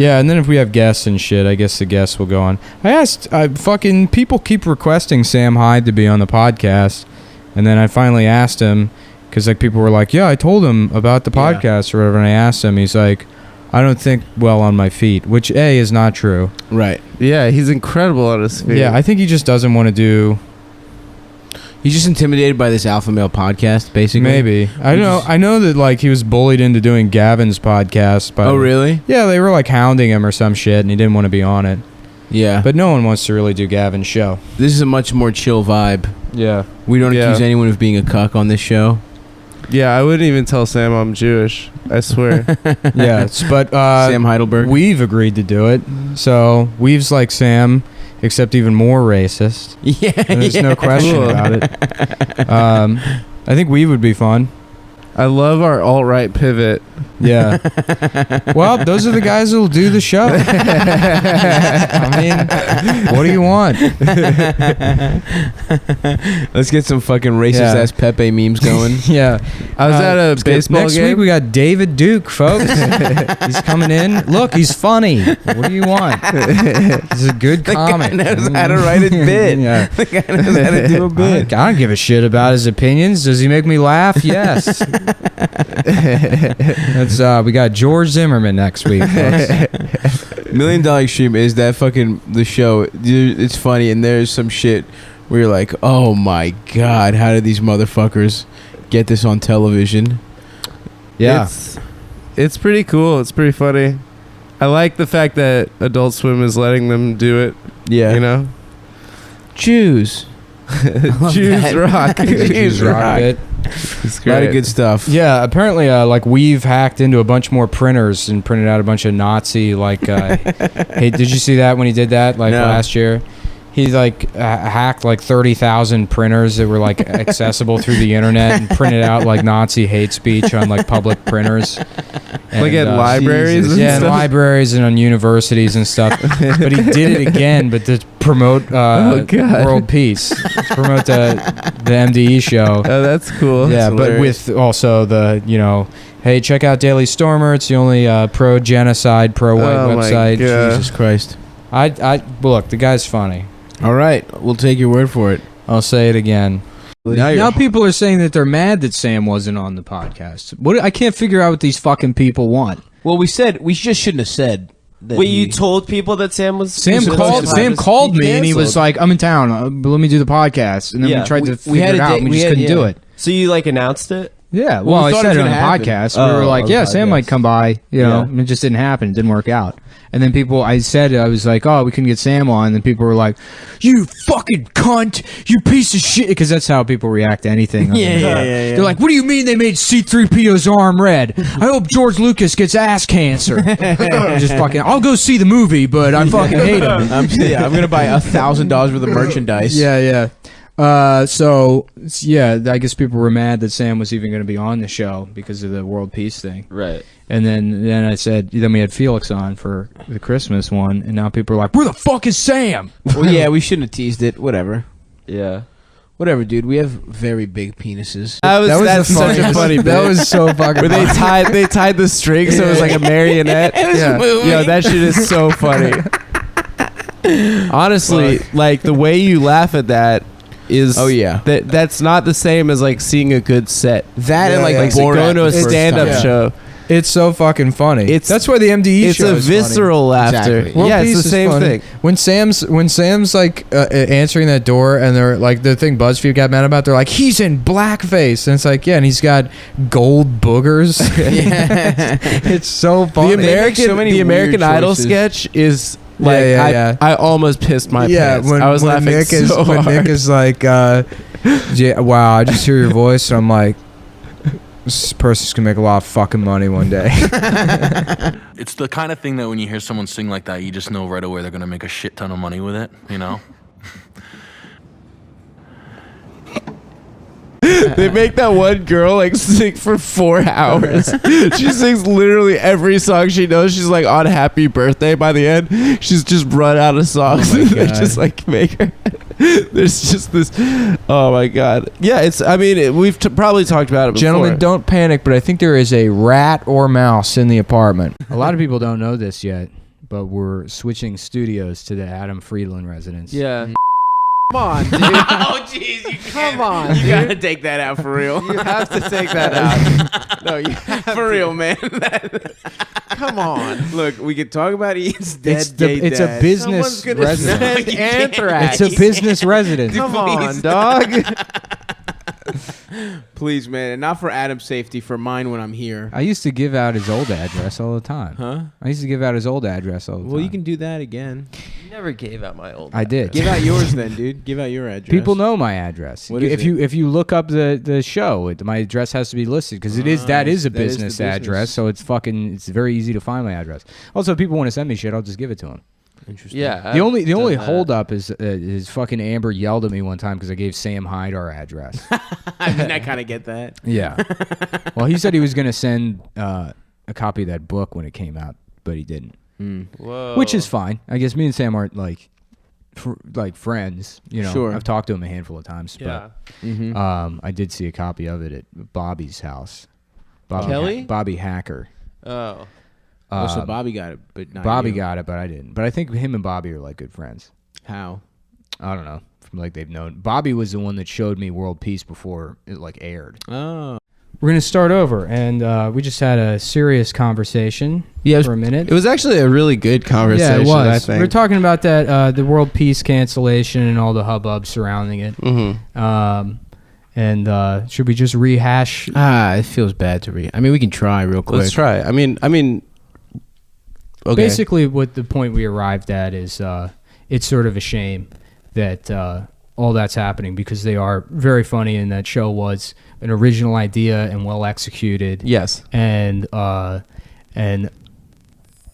Yeah, and then if we have guests and shit, I guess the guests will go on. I asked, fucking people keep requesting Sam Hyde to be on the podcast, and then I finally asked him, because like people were like, yeah, I told him about the podcast or whatever, and I asked him, he's like, I don't think well on my feet, which A, is not true. Right. Yeah, he's incredible on his feet. Yeah, I think he just doesn't want to do... He's just intimidated by this alpha male podcast, basically. Maybe. I know that like he was bullied into doing Gavin's podcast. Oh, really? Yeah, they were like hounding him or some shit, and he didn't want to be on it. Yeah. But no one wants to really do Gavin's show. This is a much more chill vibe. Yeah. We don't accuse anyone of being a cuck on this show. Yeah, I wouldn't even tell Sam I'm Jewish. I swear. Yeah, but Sam Heidelberg. We've agreed to do it. So Weave's like Sam, except even more racist. Yeah. And there's no question about it. I think Weave would be fun. I love our alt-right pivot. Yeah. Well, those are the guys who'll do the show. I mean, what do you want? Let's get some fucking racist ass Pepe memes going. Yeah. I was at a baseball next game. Week we got David Duke, folks. He's coming in. Look, he's funny. What do you want? He's a good comic. The guy knows how to write a bit. Yeah. The guy knows how to do a bit. I don't give a shit about his opinions. Does he make me laugh? Yes. That's we got George Zimmerman next week, folks. $1 Million Extreme is that fucking the show. Dude, it's funny, and there's some shit where you're like, oh my god, how did these motherfuckers get this on television? Yeah. It's pretty cool. It's pretty funny. I like the fact that Adult Swim is letting them do it. Yeah. You know? Jews. Jews rock. Jews rock it. It's A great. lot of good stuff. Yeah, apparently, like We've hacked into a bunch more printers and printed out a bunch of Nazi like. Hey, did you see that when he did that last year? He like hacked like 30,000 printers that were like accessible through the internet and printed out like Nazi hate speech on like public printers. And, like at libraries and in stuff? libraries and on universities and stuff. But he did it again, but to promote world peace. To promote the MDE show. Oh, that's cool. Yeah, That's but hilarious. with also the, hey, check out Daily Stormer. It's the only pro-genocide, pro-white website. Jesus Christ. Well, look, the guy's funny. All right, we'll take your word for it. I'll say it again. Now Now people are saying that they're mad that Sam wasn't on the podcast. I can't figure out what these fucking people want. Well, we just shouldn't have said that. Wait, you told people that Sam was... Sam called me and he was like, I'm in town. Let me do the podcast. And then we tried to figure it out and we just couldn't do it. So you like announced it? Yeah, Well, I we thought said it it was on the gonna happen. podcast. We were like, on the Sam podcast. might come by, and it just didn't happen. It didn't work out. And then I was like, oh, we couldn't get Sam on. And then people were like, you fucking cunt, you piece of shit. Because that's how people react to anything. Yeah. They're like, what do you mean they made C-3PO's arm red? I hope George Lucas gets ass cancer. Just fucking, I'll go see the movie, but I fucking hate him. I'm going to buy $1,000 worth of merchandise. Yeah. I guess people were mad that Sam was even going to be on the show because of the world peace thing. Right. And then I said, then we had Felix on for the Christmas one, and now people are like, where the fuck is Sam? Well, yeah, we shouldn't have teased it. Whatever. Yeah. Whatever, dude. We have very big penises. That's such a funny bit. That was so fucking Where they tied the string so it was like a marionette. Yo, that shit is so funny. Honestly, like the way you laugh at that is that's not the same as like seeing a good set. That and like going to a Borat stand-up first time. show. It's so fucking funny. That's why the MDE It's show a is visceral laughter. Exactly. World Yeah, Peace it's the is same funny. thing. When Sam's like answering that door, and they're like the thing BuzzFeed got mad about, they're like, he's in blackface, and it's like, yeah, and he's got gold boogers. It's so funny. The American Idol sketch is like I almost pissed my pants. I was laughing Nick so when hard. Nick is like, wow, I just hear your voice, and I'm like, this person's gonna make a lot of fucking money one day. It's the kind of thing that when you hear someone sing like that, you just know right away they're gonna make a shit ton of money with it, you know? They make that one girl like sing for 4 hours. She sings literally every song she knows. She's like on Happy Birthday by the end. She's just run out of songs. Oh my They God. just like make her. There's just this. Oh my God. Yeah, we've probably talked about it before. Gentlemen, don't panic, but I think there is a rat or mouse in the apartment. A lot of people don't know this yet. but we're switching studios to the Adam Friedland residence. Yeah. Come on, dude. Oh, jeez. Come on, You dude. gotta take that out for real. You have to take that out. No, you have For real, man. Come on. Look, we could talk about Ian's dead It's a dad. business Someone's gonna residence. send Anthrax. It's a business residence. Come on, Please. dog. Please, man. And not for Adam's safety, for mine when I'm here. I used to give out his old address all the time. Huh? I used to give out his old address all the time. Well, you can do that again. You never gave out my old. I did. Give out yours then, dude. Give out your address. People know my address. What is if you look up the show, my address has to be listed because that is a that is the business business. address. So it's very easy to find my address. Also, if people want to send me shit, I'll just give it to them. Interesting. Yeah. The only hold up is fucking Amber yelled at me one time because I gave Sam Hyde our address. I mean, I kind of get that. Yeah. Well, he said he was gonna send a copy of that book when it came out, but he didn't. Whoa. Which is fine. I guess me and Sam aren't like friends. You know, Sure. I've talked to him a handful of times. Yeah. But I did see a copy of it at Bobby's house. Kelly? Bobby Hacker. Oh. So Bobby got it, but not Bobby you. got it, but I didn't. But I think him and Bobby are like good friends. How? I don't know. From like they've known. Bobby was the one that showed me World Peace before it like aired. Oh. We're gonna start over, and we just had a serious conversation for a minute. It was actually a really good conversation. Yeah, it was. I think. We were talking about that the World Peace cancellation and all the hubbub surrounding it. Mm-hmm. And should we just rehash? It feels bad to read. I mean, we can try real quick. Let's try. I mean. Okay. Basically, what the point we arrived at is it's sort of a shame that all that's happening because they are very funny, and that show was an original idea and well executed. Yes. And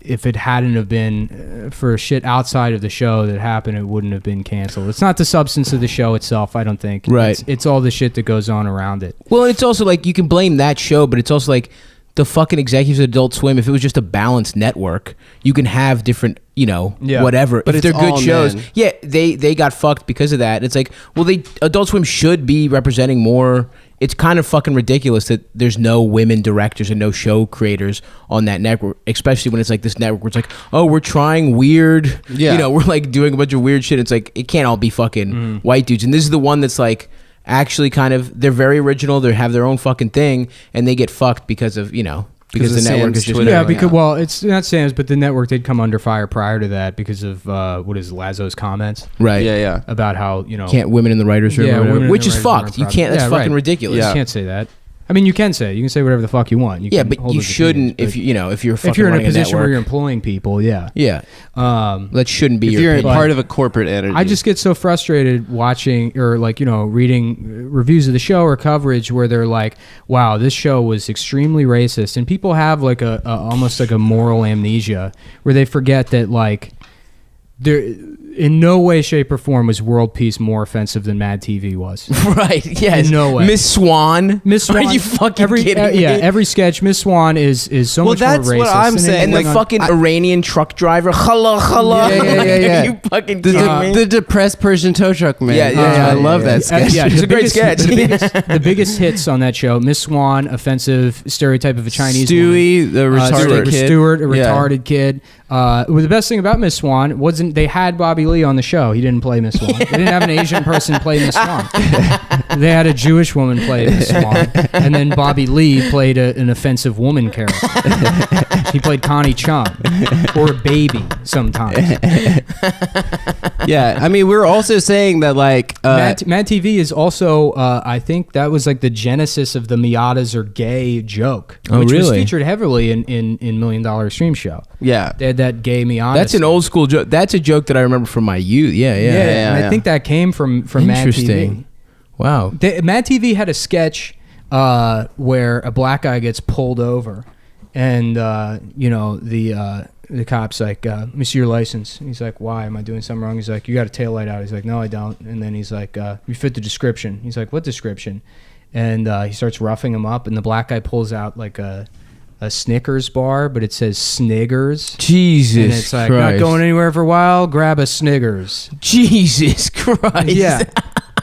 if it hadn't have been for shit outside of the show that happened, it wouldn't have been canceled. It's not the substance of the show itself, I don't think. Right. It's all the shit that goes on around it. Well, it's also like you can blame that show, but it's also like the fucking executives of Adult Swim. If it was just a balanced network, you can have different, whatever. But if it's they're good all shows, men. yeah, they got fucked because of that. It's like, well, Adult Swim should be representing more. It's kind of fucking ridiculous that there's no women directors and no show creators on that network, especially when it's like this network where it's like, oh, we're trying weird, Yeah. we're like doing a bunch of weird shit. It's like, it can't all be fucking white dudes. And this is the one that's like, actually kind of, they're very original, they have their own fucking thing, and they get fucked because of, because the of network Sam's is just Twitter. Yeah, Yeah. because it's not Sam's, but the network did come under fire prior to that because of what is Lazo's comments right. Yeah. about how Can't women in the writers room, or whatever, women in which the is writers' room fucked. are You can't. That's yeah, fucking right. ridiculous. Yeah. You can't say that. I mean, you can say whatever the fuck you want. You Yeah, can but hold you those shouldn't opinions, if you're fucking if you're in a running position where network. you're employing people. Yeah. Yeah, that shouldn't be If your you're opinion. part of a corporate entity. I just get so frustrated watching or reading reviews of the show or coverage where they're like, "Wow, this show was extremely racist," and people have like a almost like a moral amnesia where they forget that like there in no way, shape, or form was World Peace more offensive than Mad TV was. right. Yes. In no way. Miss Swan. Miss Swan, Are you fucking kidding me? Yeah, every sketch, Miss Swan is so Well, much that's more racist. what I'm then saying. And the going on- fucking Iranian truck driver. Hello. Yeah. You fucking the, kidding me? the depressed Persian tow truck man. Yeah, I love that sketch. Yeah, It's a great sketch. The biggest hits on that show: Miss Swan, offensive stereotype of a Chinese Stewie, the woman. retarded kid. Stewart, a Yeah. retarded kid. Well, the best thing about Miss Swan wasn't they had Bobby Lee on the show. He didn't play Miss Swan. They didn't have an Asian person play Miss Swan. They had a Jewish woman play Miss Swan, and then Bobby Lee played an offensive woman character. He played Connie Chung or a baby sometimes. Yeah, I mean, we're also saying that like Mad TV is also, I think that was like the genesis of the Miatas are gay joke, Oh, which was really? featured heavily in $1 Million Extreme Show. yeah. They had that gay Miata. That's an old school joke. That's a joke that I remember from my youth. Yeah. and I think that came from Mad TV. Interesting. Wow. Mad TV had a sketch where a black guy gets pulled over, and the cop's like, "Miss, your license." And he's like, "Why? Am I doing something wrong?" He's like, "You got a taillight out." He's like, "No, I don't." And then he's like, "You fit the description." He's like, "What description?" And he starts roughing him up, and the black guy pulls out like a Snickers bar, but it says Sniggers. Jesus And it's like, Christ. not going anywhere for a while, grab a Sniggers. Jesus Christ. Yeah.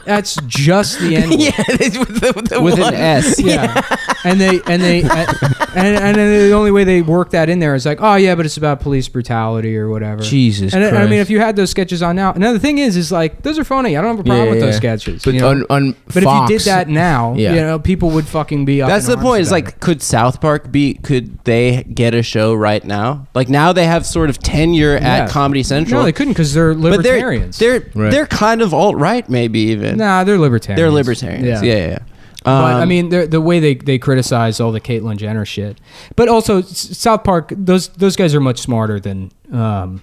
That's just the N word. Yeah, it's with the with one. an S. Yeah, and the only way they work that in there is like, oh yeah, but it's about police brutality or whatever. Jesus and I Christ. mean, if you had those sketches on now, another thing is like those are funny. I don't have a problem with those sketches. But you know? on But Fox, if you did that now, Yeah. you know, people would fucking be up. That's in the arms point. Is about like, it. could South Park could they get a show right now? Like now they have sort of tenure Yeah. at Comedy Central. No, they couldn't because they're but libertarians. they're kind of alt right, maybe even. Nah, they're libertarians. They're libertarians. Yeah. But I mean, the way they criticize all the Caitlyn Jenner shit, but also South Park, those guys are much smarter than both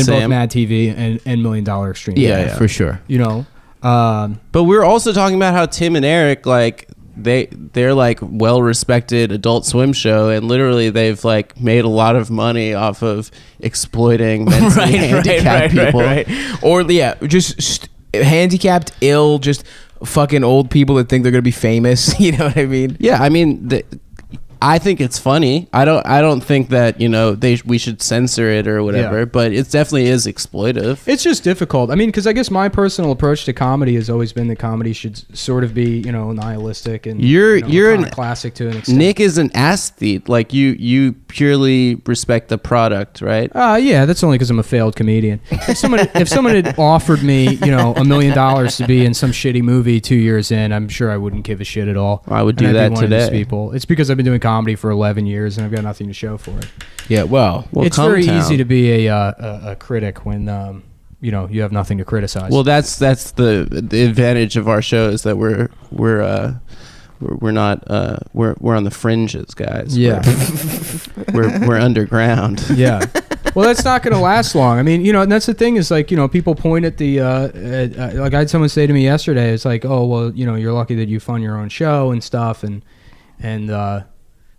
Sam. Mad TV and $1 Million Extreme. yeah, for sure. You know, But we're also talking about how Tim and Eric, like they're like well respected Adult Swim show, and literally they've like made a lot of money off of exploiting mentally handicapped people. Or just handicapped, ill, just fucking old people that think they're gonna be famous. You know what I mean? Yeah, I mean, I think it's funny. I don't think that we should censor it or whatever. Yeah. But it definitely is exploitive. it's just difficult. I mean, because I guess my personal approach to comedy has always been that comedy should sort of be, nihilistic and You're an classic to an extent. Nick is an aesthete. Like you purely respect the product, right? Yeah, that's only because I'm a failed comedian. If someone had offered me, $1 million to be in some shitty movie 2 years in, I'm sure I wouldn't give a shit at all. I would And do I'd be that one of these today. people. It's because I've been doing comedy for 11 years and I've got nothing to show for it. Yeah. Well, It's very Cometown. easy to be a critic when you have nothing to criticize. Well, that's the advantage of our show is that we're not we're on the fringes, guys. yeah, we're underground. yeah. Well, that's not going to last long. I mean, and that's the thing is like, people point at the like I had someone say to me yesterday, it's like, oh well, you're lucky that you fund your own show and stuff, and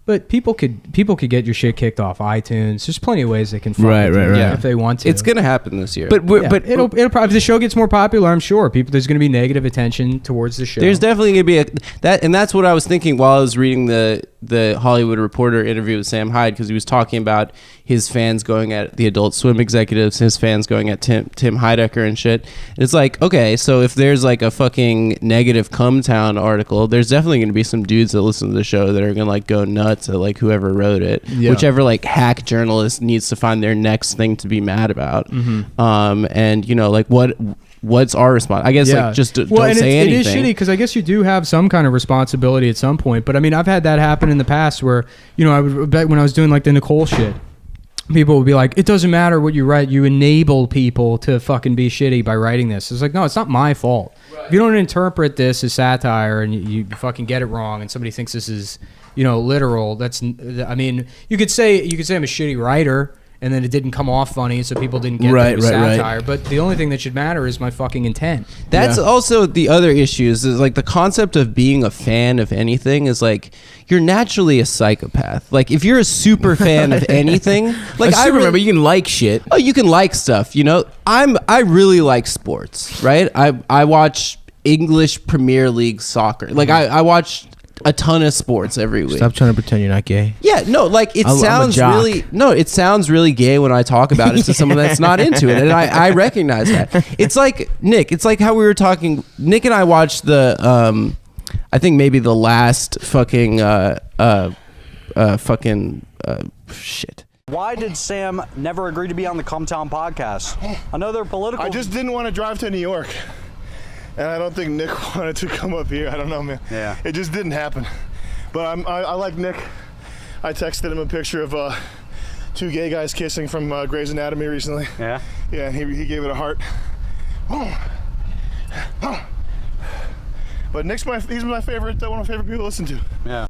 but people could get your shit kicked off iTunes. There's plenty of ways they can fund it, Right. if they want to. It's gonna happen this year. but But it'll probably, if the show gets more popular, I'm sure there's going to be negative attention towards the show. there's definitely gonna be and that's what I was thinking while I was reading the Hollywood Reporter interview with Sam Hyde, because he was talking about his fans going at the Adult Swim executives, his fans going at Tim Heidecker and shit. And it's like, okay, so if there's like a fucking negative Cometown article, there's definitely gonna be some dudes that listen to the show that are gonna like go nuts at like whoever wrote it, whichever like hack journalist needs to find their next thing to be mad about. And like what's our response? I guess like just don't say anything. It is shitty because I guess you do have some kind of responsibility at some point. But I mean, I've had that happen in the past where I would bet when I was doing like the Nicole shit, people would be like, it doesn't matter what you write, you enable people to fucking be shitty by writing this. It's like, no, it's not my fault. Right. If you don't interpret this as satire and you fucking get it wrong and somebody thinks this is literal, I mean, you could say I'm a shitty writer and then it didn't come off funny, so people didn't get that it was satire. But the only thing that should matter is my fucking intent. That's also the other issues is like the concept of being a fan of anything is like you're naturally a psychopath. Like if you're a super fan of anything, like I remember you can like shit. Oh, you can like stuff. I really like sports, right? I watch English Premier League soccer. Like I watch a ton of sports every week. Stop trying to pretend you're not gay. Yeah, no, like it sounds really gay when I talk about it to someone that's not into it, and I recognize that. It's like Nick. It's like how we were talking. Nick and I watched the I think maybe the last fucking shit. Why did Sam never agree to be on the Cometown podcast? Another political. I just didn't want to drive to New York. And I don't think Nick wanted to come up here. I don't know, man. Yeah. It just didn't happen. But I like Nick. I texted him a picture of two gay guys kissing from Grey's Anatomy recently. Yeah? Yeah, he gave it a heart. But Nick's one of my favorite people to listen to. Yeah.